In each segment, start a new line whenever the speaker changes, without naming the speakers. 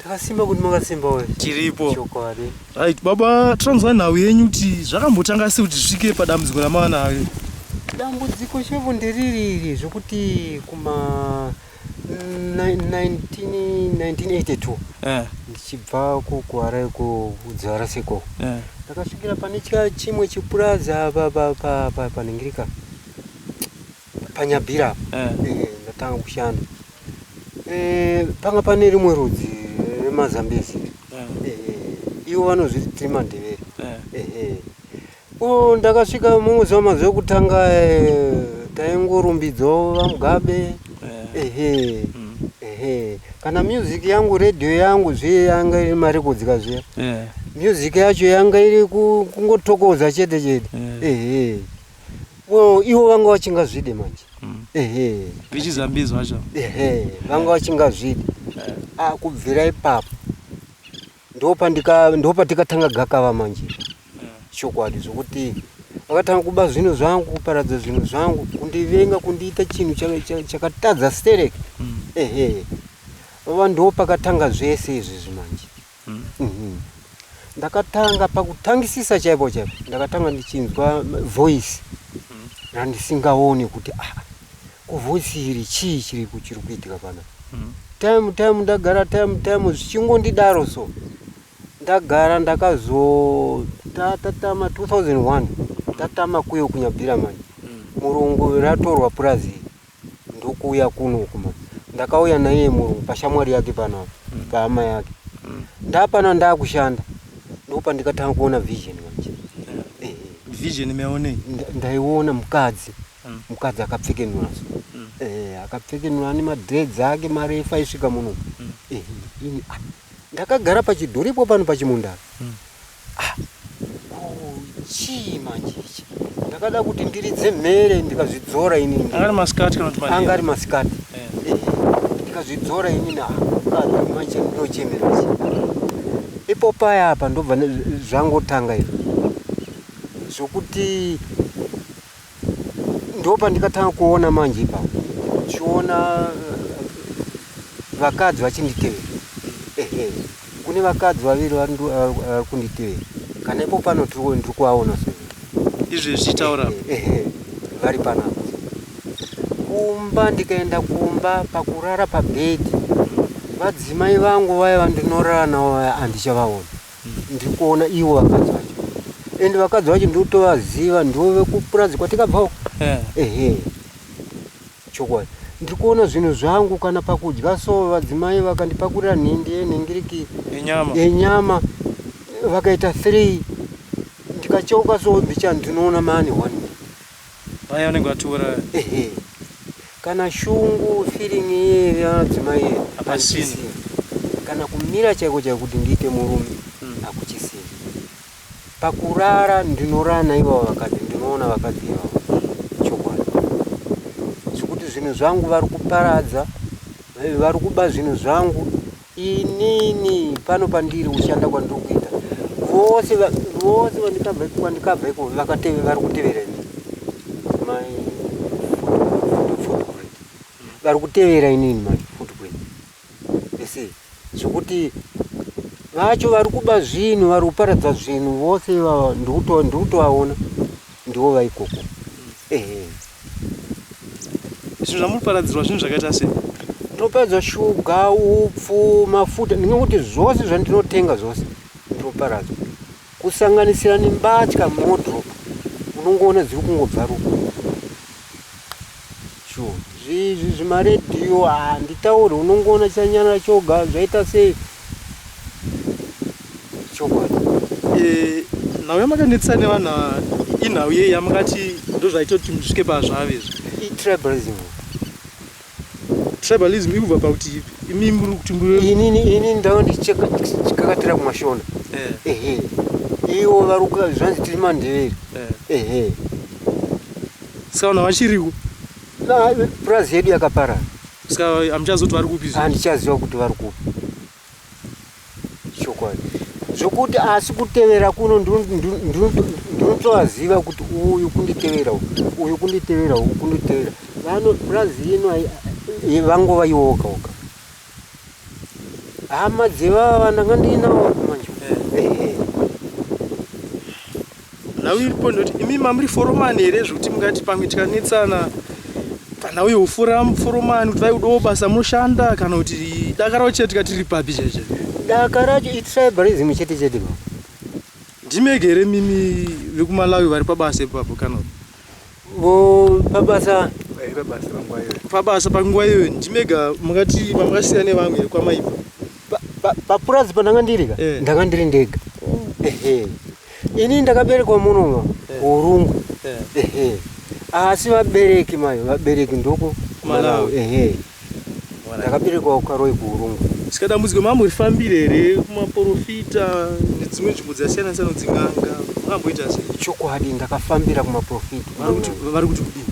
Takasimba kuti makasimba wewe.
Tiripo.
Chokwadi.
Right, baba tranzwa nawe yenyu kuti zvakambotanga sei kuti zvisvike padambudziko ramava nawe.
Dambudziko chevo nderiri zvokuti kuma 1982. Ndichibva kuGwara kudzara seko. Ndakasvikira pane chimwe chipuraza paningirika. Panyabhira. Ndatanga kushanda. Panga pane rimwe rudzi remazambezi. Ivo vanozviti mandevere. Ndakasvika mumuzi wamazuva ekutanga taingorumbidzo vaMugabe. Kana music yangu radio yangu zve yanga iri marekodzi kazviya. Music yacho yanga iri kungotokoza chete. Ivo vanga vachingazvide manje.
Vichizambizwa vacho.
Vanga vachingazvide. Kubvira ipapo ndopatikatanga gakava manje. Chokwadi zvokuti vakatanga kuba zvinhu zvangu, kuparadza zvinhu zvangu, kundivenga, kundiita chinhu chakatadza stereke. Vava ndopakatanga zvese izvi zvimanje. Ndakatanga pakutangisisa chaipo ndakatanga ndichinzwa voice randisingaoni kuti kuvoice iri chii chiri kuitika pana. Time ndagara time zvichingondidaro so. Ndagara tatama 2001 tatama kuyo kunyabhira manje. Murungu ratorwa purazi ndokuuya kuno kuma. Ndakauya naye murungu pashamwari yake pana paama yake. Ndapana ndakushanda. Ndopa ndikatanga kuona vision manje.
Vision imeone?
Ndaiona mukadzi. Mukadzi akapfekenura so. Akapfekenura nemadreads ake marefu aisvika muno. Ndakagara pachidhoripo pano pachimunda. Chii manje ichi. Ndakada kuti ndiridze mhere ndikazvidzora inini.
Angari masikati kana kuti manje?
Angari masikati. Ndikazvidzora inini manje ndinochemera ichi. Ipo paya apa ndobva zvangotanga izvo. Zvokuti ndopa ndikatanga kuona manje ipapo. Chiona vakadzi vachinditevera. Kune vakadzi vaviri vari kunditevera. Kana ipo pano ndiri kuvaona so.
Izvi zvichitaura?
Vari panapo. Kumba ndikaenda kumba pakurara pabhedhi. Vadzimai vangu vaya vandinorara navo handichavaona. Ndiri kuona ivo vakadzi vacho. Ende vakadzi vacho ndotovaziva ndove kupurazi kwatikabvawo. Chokwadi. Ndiri kuona zvinhu zvangu kana pakudya so vadzimai vakandipakurira nhingiriki yenyama vakaita 3. Ndikacheuka so ndinoona mani 1.
Vaya vanenge vatora.
Kana shungu feeling yevadzimai apasini. Kana kumira chaiko kuti ndiite murume akuchisini. Pakurara ndinorara naivo vakadzi, ndinoona vakadzi ivavo. Chokwadi. Zvekuti zvinhu zvangu vari kuparadza, vari kuba zvinhu zvangu, inini pano pandiri kushanda kwandiri kuita. Vose vandikabva iko vari kutevera ini. Vari kutevera inini manje footprint. Zvokuti vacho vari kuba zvinhu, vari kuparadza zvinhu, vose ivava ndikutovaona ndivo vaikoko.
Zvinhu zvamuparadzirwa zvinhu zvakaita sei?
Ndinoparadza shuga, upfu, mafuta, ndinokuti zvose zvandinotenga zvose ndinoparadzwa. Kusanganisira nembatya mudrop unongoona dziri kungobva ruko. Zvimaredhiyo handitauri, unongoona chanyana choga zvaita sei. Chokwadi.
Nhau yamakanetsa nevanhu inhau yei yamakati ndozvaita kuti musvike pazvave izvi?
Tribalism.
Tribalism ikubva pakuti imi muri kuti
inini ndava ndichikakatira kumashona. Ivo vari zvanzi tiri mandevere.
Saka vanhu vachiriko?
Purazi yedu yakaparara.
Saka hamuchazoti vari kupi?
Handichaziva kuti vari kupi. Chokwadi. Zvokuti asi kutevera kuno ndinotovaziva kuti uyu kunditevera, uyu kunditevera, uyu kunditevera. Purazi ino vangova ivo oga oga. hama dzevava ndanga ndinawo manje.
Nawe iripo ndoti imi mamuri foromani here zvokuti mungati pamwe tikanetsana kana uye foromani kuti vaiudawo basa munoshanda kana kuti dakarawo chete tikati riri papi cheche?
Daka racho itribalism chete chete baba.
Ndimege here mimi vekuMalawi vari pabasa ipapo kana
pabasa
panguva iyoyo ndimega mungati mamakasiyana nevamwe here kwamaipa
papurazi pandanga ndiri ka ndanga ndiri ndega. Ini ndakaberekwa muno Urungu. Asi vabereki mayo vabereki ndoko Malawi. Ndakaberekwa kukaroi kuUrungu.
Sikadambudziko mamurifambire here kumaprofita nedzimwe nzvimbo dzasiyana siyana dzinganga mamboita sei?
Chokwadi ndakafambira kumaprofita.
Vari kuti kudini?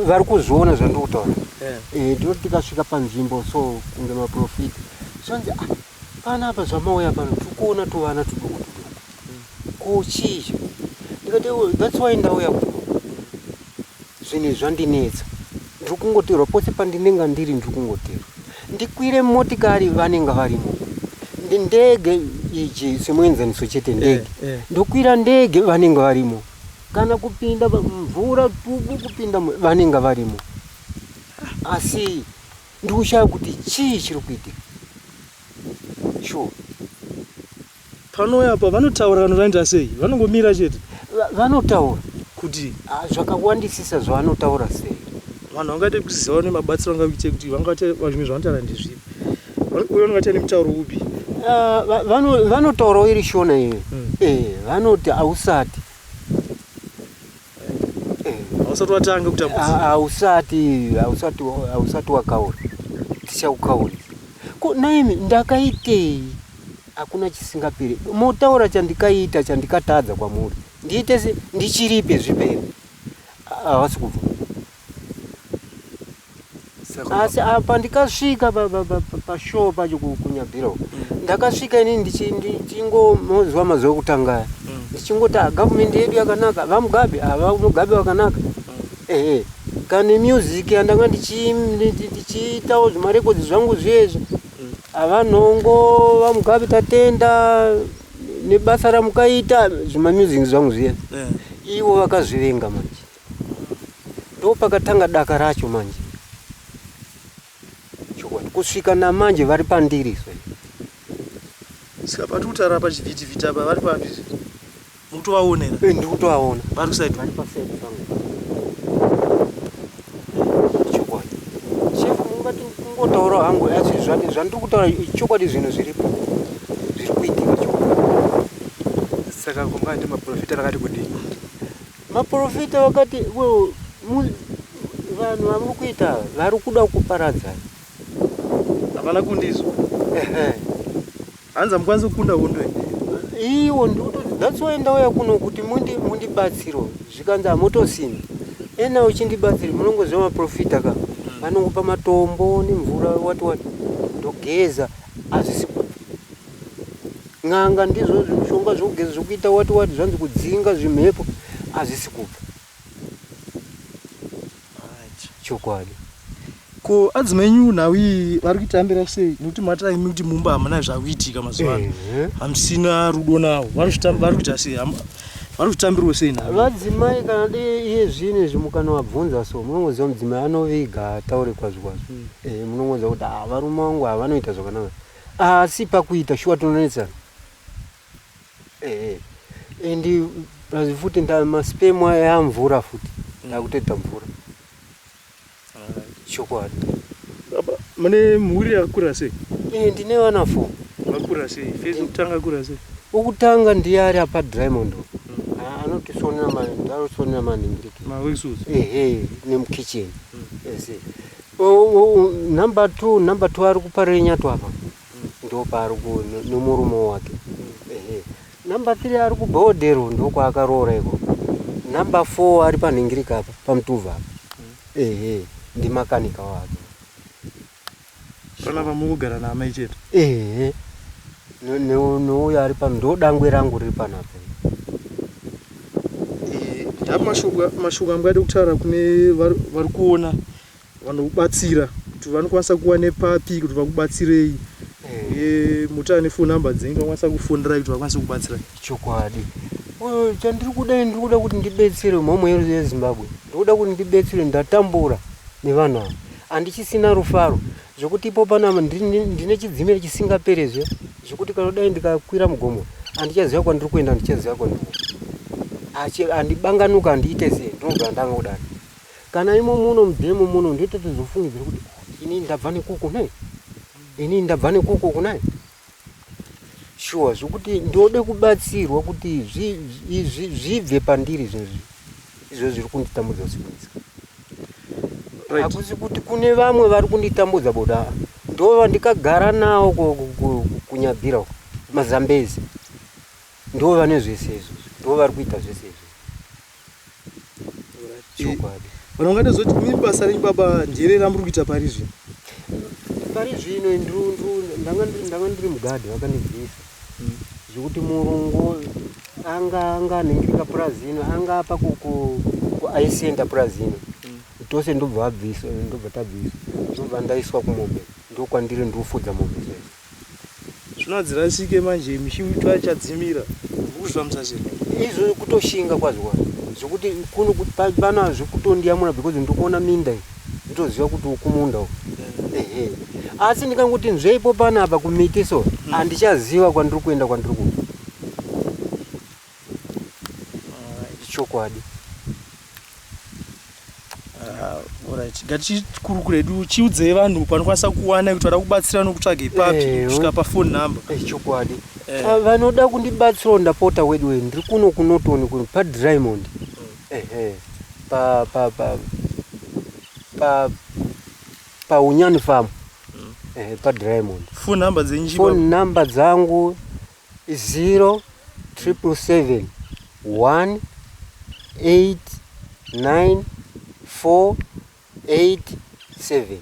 Vari kuzviona zvandikutaura. Ndoti tikasvika panzvimbo so kunge maprofita sonzi panapa zvamauya pano tikuona tuvana tuduku kuchicha ndikati that's why ndauya kuno zvinhu zvandinetsa ndiri kungoterwa pose pandinenge ndiri ndiri kungoterwa ndikwire motikari vanenge varimo ndege iji semuenzaniso chete ndege ndokwira ndege vanenge varimo kana kupinda mvura tubu kupinda vanenge varimo asi ndikushaya kuti chii chiri kuitika. Sure.
Pano apa vanotaura vanoita sei? Vanongomira chete?
Vanotaura.
Kuti
zvakawandisisa zvavanotaura sei.
Vanhu vangade kuziva nemabatsiro angaite kuti vangate zvimwe zvavanotaura ndezvipi. Uyo unongate nemutauro upi?
Vanotaura iri shona iye. Vanoti ausati.
Ausati watanga kutambudza.
Ausati wakaura. Tichakukaura. Ko naimi ndakaitei hakuna chisingaperi. Motaura chandikaita chandikatadza kwamuri. Ndiite ndichiripe zviperi. Havasi kubva. Asi apa ndikasvika pashow pacho kunyabhiro. Ndakasvika ini ndichingoziva mazuva ekutanga. Ndichingoti government yedu yakanaka, vamugabe mugabe wakanaka. Kana music yandanga ndichiitawo zvimarekodzi zvangu zveshe. Avanhongo vamugabe tatenda nebasa ramukaita zvimamusic zvangu zveshe. Ivo vakazvivenga manje. Ndo pakatanga daka racho manje. Kusvika namanje vari pandiri.
Saka patutara pachivhitivhiti apa vari papi? Mukutovaonera?
Ndikutovaona.
Vari kusaidi?
Vari pasaidi pangu. Chokwadi. Chefu mungati kungotaura hangu asi zvandikutaura chokwadi zvinhu zviripo. Zviri kuitika chokwadi.
Saka kungati maprofita vakati kudini?
Maprofita vakati vanhu vari kuita vari kuda kuparadza.
Havana kundizwa? Hanza mukwanisa kukunda hondo
iwo that's why ndauya kuno kuti mundibatsiro zvikanzi hamutosina ena uchindibatsira munongoziva maprofita ka vanongopa matombo nemvura wati ndogeza hazvisi kubva n'anga ndizvo zvishonga zvokugeza zvokuita wati zvanzi kudzinga zvimhepo hazvisi kubva chokwadi.
Ko adzimenyu nawi vari kutambira sei nekuti mataimi kuti mumba hamuna zvakuitika mazuva ano hamusina rudo navo vari kuita sei vari kutambirwa sei navo
vadzimai kana dei iye zvine zvimukana wabvunza so munongoziva mudzimai anoviga ataure kwazvo kwazvo munongoziva kuti varume vangu havanoita zvakanaka asi pakuita shuwa tinonetsana endi futi maspemu yamvura futi ndakutoita mvura chokwadi.
Mane mhuri yakura sei?
Ndine vana 4.
Vakura sei? Fezi kutanga kura sei?
Ukutanga ndiye ari apa Diamond. Anotisonera maningiriki.
Mawexuits.
Nemukitchen. Number 2 ari kuparenya apa. Ndo pari nomurume wake. Number 3 ari kubhodero ndo kwaakaroora iko. Number 4 ari paningirika apa pamutuvha. Ndi makanika wake.
Panapa mugara namai chete?
Nouyo ari pano ndo dangwe rangu riri panapa.
Mashoko amungade kutaura kune vari kuona vanokubatsira kuti vanokwanisa kuva nepapi kuti vakubatsirei mutane phone number dzenyu vakwanisa kufonera kuti vakwanise kubatsira.
Chokwadi. Chandiri kuda ndikuda kuti ndibetsere mhomho yeZimbabwe. Ndikuda kuti ndibetsere ndatambura nevanhu ava. Andichisina rufaro zvokuti ipo panapa ndine chidzimiro chisingaperezve zvokuti kana dai ndikakwira mugomo andichaziva kwandiri kuenda ndichaziva kwandiri andibanganuka andiite sei ndinobva ndangakudai kana imo muno mudhemo muno ndoita tozofungidzira kuti ini ndabva nekuku nai ini ndabva nekuku kunai shuwa zvokuti ndode kubatsirwa kuti zvibve pandiri izvo zviri kunditambudza usikunisa. Hakusi kuti kune vamwe vari kunditambudza boda ndova ndikagara nawo kunyabhira uko mazambezi ndova nezvese izvo ndova vari kuita zvese izvo. Chokwadi.
Vanongada zoti imi basa renyu baba njere ramuri kuita pari zvino?
Pari zvino ndanga ndiri mugadhi vakandibvisa zvokuti murungu anga anhingirika purazino anga apa kuaisenda purazino tose ndobva abviswa ndobva tabviswa ndobva ndaiswa kumombe ndokwandiri ndofudza mombe zvese
zvinadzirasike manje michiitwa chadzimira kuzva musachena
izvo kutoshinga kwazvo zvokuti kuno pana zvekutondiyamura because ndikuona minda nditoziva kuti ukumunda uko asi ndikangoti nzveipo panapa kumiti so handichaziva kwandiri kuenda kwandiri kuno. Chokwadi.
Alright, ngatichikuru kuredu chiudzei vanhu panokwanisa kuwana kuti vada kubatsira nokutsvaga ipapi kusvika pafone number.
Chokwadi. Vanoda kundibatsira ndapota wedwe ndiri kuno kunotoni kuno paDiamond. Pa Unyani Farm. paDiamond.
Phone number dzenyu?
Phone number dzangu 0777 189 487.